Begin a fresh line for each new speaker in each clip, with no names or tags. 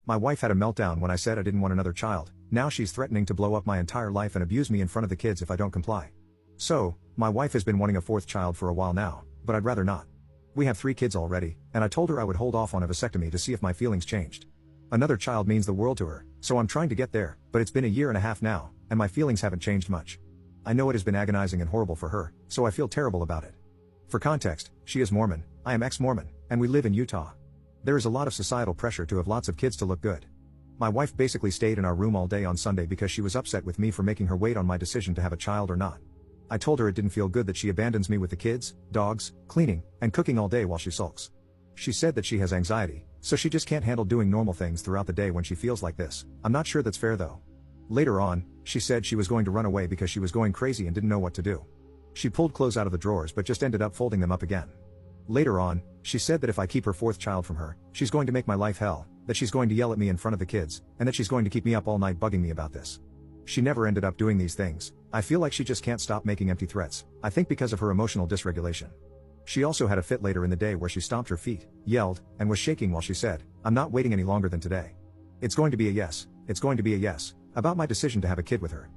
My wife had a meltdown when I said I didn't want another child. Now she's threatening to blow up my entire life and abuse me in front of the kids if I don't comply. So, my wife has been wanting a fourth child for a while now, but I'd rather not. We have 3 kids already, and I told her I would hold off on a vasectomy to see if my feelings changed. Another child means the world to her, so I'm trying to get there, but it's been a year and a half now, and my feelings haven't changed much. I know it has been agonizing and horrible for her, so I feel terrible about it. For context, she is Mormon, I am ex-Mormon, and we live in Utah. There is a lot of societal pressure to have lots of kids to look good. My wife basically stayed in our room all day on Sunday because she was upset with me for making her wait on my decision to have a child or not. I told her it didn't feel good that she abandons me with the kids, dogs, cleaning, and cooking all day while she sulks. She said that she has anxiety, so she just can't handle doing normal things throughout the day when she feels like this. I'm not sure that's fair though. Later on, she said she was going to run away because she was going crazy and didn't know what to do. She pulled clothes out of the drawers but just ended up folding them up again. Later on, she said that if I keep her 4th child from her, she's going to make my life hell, that she's going to yell at me in front of the kids, and that she's going to keep me up all night bugging me about this. She never ended up doing these things. I feel like she just can't stop making empty threats, I think because of her emotional dysregulation. She also had a fit later in the day where she stomped her feet, yelled, and was shaking while she said, "I'm not waiting any longer than today. It's going to be a yes, it's going to be a yes," about my decision to have a kid with her.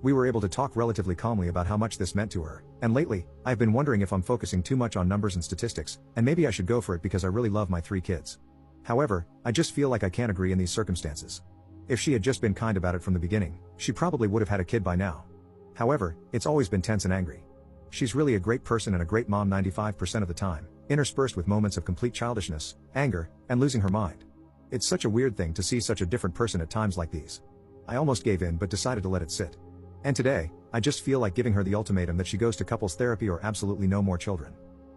We were able to talk relatively calmly about how much this meant to her, and lately, I've been wondering if I'm focusing too much on numbers and statistics, and maybe I should go for it because I really love my 3 kids. However, I just feel like I can't agree in these circumstances. If she had just been kind about it from the beginning, she probably would have had a kid by now. However, it's always been tense and angry. She's really a great person and a great mom 95% of the time, interspersed with moments of complete childishness, anger, and losing her mind. It's such a weird thing to see such a different person at times like these. I almost gave in but decided to let it sit. And today, I just feel like giving her the ultimatum that she goes to couples therapy or absolutely no more children.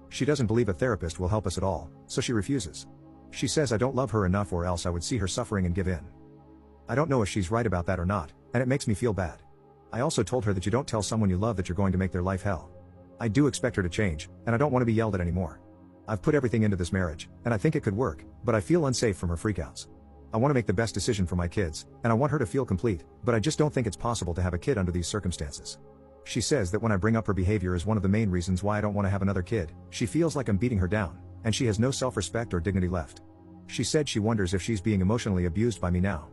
She doesn't believe a therapist will help us at all, so she refuses. She says I don't love her enough or else I would see her suffering and give in. I don't know if she's right about that or not, and it makes me feel bad. I also told her that you don't tell someone you love that you're going to make their life hell. I do expect her to change, and I don't want to be yelled at anymore. I've put everything into this marriage, and I think it could work, but I feel unsafe from her freakouts. I want to make the best decision for my kids, and I want her to feel complete, but I just don't think it's possible to have a kid under these circumstances. She says that when I bring up her behavior as one of the main reasons why I don't want to have another kid, she feels like I'm beating her down, and she has no self-respect or dignity left. She said she wonders if she's being emotionally abused by me now.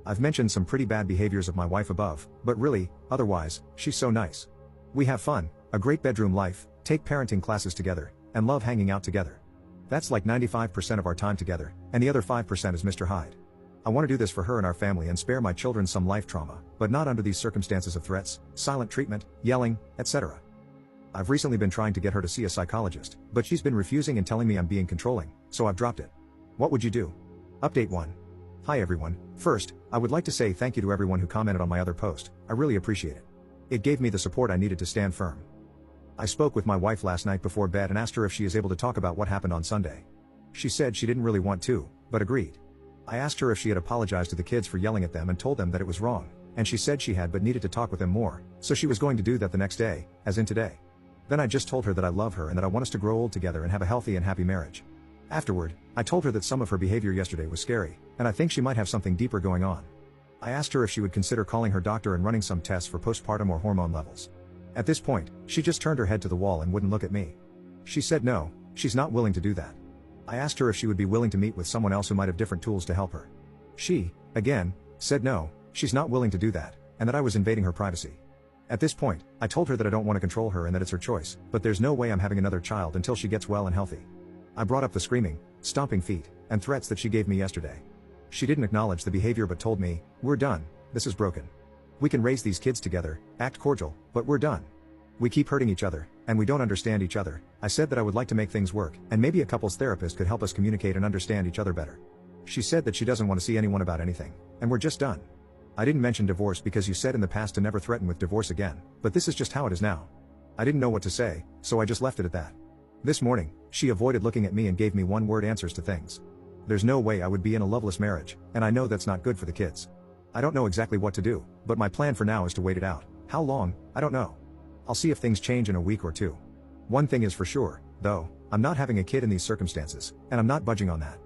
I've mentioned some pretty bad behaviors of my wife above, but really, otherwise, she's so nice. We have fun, a great bedroom life, take parenting classes together, and love hanging out together. That's like 95% of our time together, and the other 5% is Mr. Hyde. I want to do this for her and our family and spare my children some life trauma, but not under these circumstances of threats, silent treatment, yelling, etc. I've recently been trying to get her to see a psychologist, but she's been refusing and telling me I'm being controlling, so I've dropped it. What would you do? Update 1. Hi everyone. First, I would like to say thank you to everyone who commented on my other post. I really appreciate it. It gave me the support I needed to stand firm. I spoke with my wife last night before bed and asked her if she is able to talk about what happened on Sunday. She said she didn't really want to, but agreed. I asked her if she had apologized to the kids for yelling at them and told them that it was wrong, and she said she had but needed to talk with them more, so she was going to do that the next day, as in today. Then I just told her that I love her and that I want us to grow old together and have a healthy and happy marriage. Afterward, I told her that some of her behavior yesterday was scary, and I think she might have something deeper going on. I asked her if she would consider calling her doctor and running some tests for postpartum or hormone levels. At this point, she just turned her head to the wall and wouldn't look at me. She said no, she's not willing to do that. I asked her if she would be willing to meet with someone else who might have different tools to help her. She, again, said no, she's not willing to do that, and that I was invading her privacy. At this point, I told her that I don't want to control her and that it's her choice, but there's no way I'm having another child until she gets well and healthy. I brought up the screaming, stomping feet, and threats that she gave me yesterday. She didn't acknowledge the behavior but told me, "We're done, this is broken. We can raise these kids together, act cordial, but we're done. We keep hurting each other, and we don't understand each other." I said that I would like to make things work, and maybe a couples therapist could help us communicate and understand each other better. She said that she doesn't want to see anyone about anything, and we're just done. I didn't mention divorce because you said in the past to never threaten with divorce again, but this is just how it is now. I didn't know what to say, so I just left it at that. This morning, she avoided looking at me and gave me one-word answers to things. There's no way I would be in a loveless marriage, and I know that's not good for the kids. I don't know exactly what to do, but my plan for now is to wait it out. How long? I don't know. I'll see if things change in a week or two. One thing is for sure, though, I'm not having a kid in these circumstances, and I'm not budging on that.